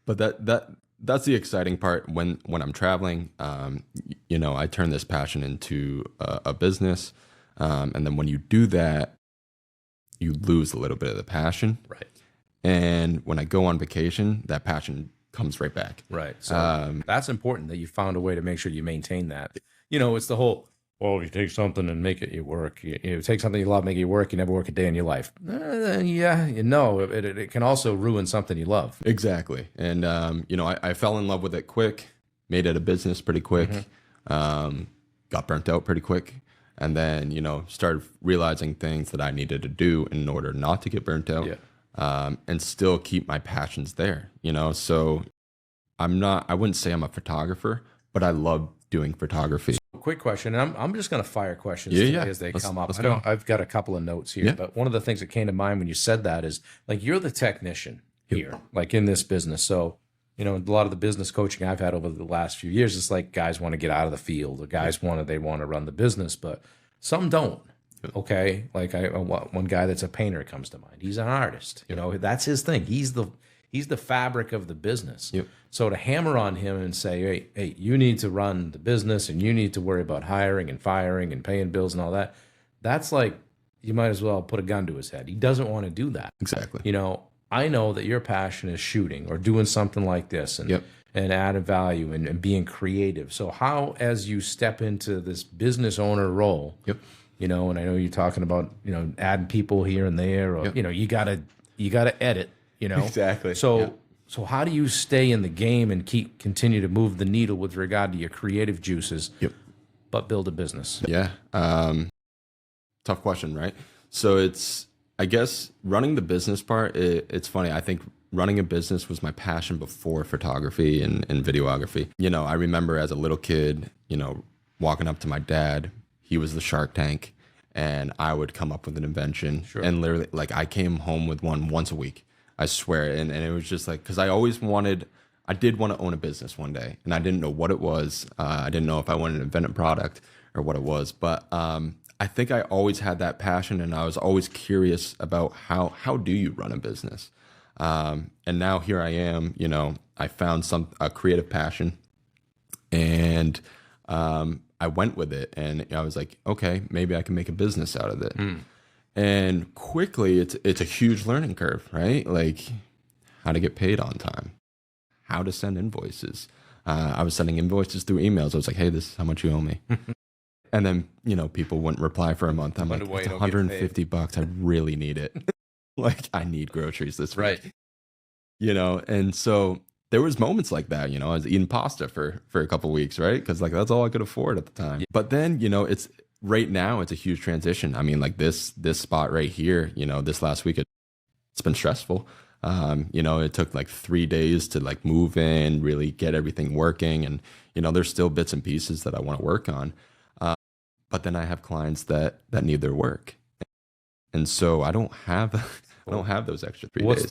But that's the exciting part when I'm traveling. I turn this passion into a business, and then when you do that, you lose a little bit of the passion. Right. And when I go on vacation, that passion comes right back. Right. So that's important that you found a way to make sure you maintain that. It's the whole, well, you take something and make it you work. You take something you love, make it work. You never work a day in your life. Yeah, it can also ruin something you love. Exactly. And, I fell in love with it quick, made it a business pretty quick, got burnt out pretty quick. And then, started realizing things that I needed to do in order not to get burnt out. And still keep my passions there, So I wouldn't say I'm a photographer, but I love doing photography. Quick question, and I'm just going to fire questions today as they come up. I've got a couple of notes here, but one of the things that came to mind when you said that is, like, you're the technician here, like in this business. So, a lot of the business coaching I've had over the last few years, it's like guys want to get out of the field, or guys want to run the business, but some don't. Okay, like one guy that's a painter comes to mind. He's an artist. That's his thing. He's the fabric of the business. So to hammer on him and say, hey, you need to run the business and you need to worry about hiring and firing and paying bills and all that. That's like, you might as well put a gun to his head. He doesn't want to do that. Exactly. I know that your passion is shooting or doing something like this and adding value and being creative. So how, as you step into this business owner role, and I know you're talking about, adding people here and there, or, you gotta edit, Exactly. So how do you stay in the game and continue to move the needle with regard to your creative juices, but build a business? Yeah. Tough question, right? So I guess running the business part, it's funny. I think running a business was my passion before photography and videography. I remember as a little kid, walking up to my dad. He was the Shark Tank, and I would come up with an invention. And literally, like, I came home with one once a week, I swear. And it was just like, because I did want to own a business one day, and I didn't know what it was. I didn't know if I wanted to invent a product or what it was, but I think I always had that passion, and I was always curious about how do you run a business. And now here I am, I found a creative passion, and I went with it, and I was like, okay, maybe I can make a business out of it. And quickly, it's a huge learning curve, right? Like, how to get paid on time, how to send invoices. I was sending invoices through emails. I was like, hey, this is how much you owe me. And then, people wouldn't reply for a month. I'm like, it's $150. I really need it. Like, I need groceries this week. Right. And so there was moments like that, I was eating pasta for a couple of weeks, right? Because, like, that's all I could afford at the time. But then, it's right now, it's a huge transition. I mean, like, this spot right here, this last week, it's been stressful. It took like 3 days to, like, move in, really get everything working. And, there's still bits and pieces that I want to work on. But then I have clients that need their work. And so I don't have those extra 3 days.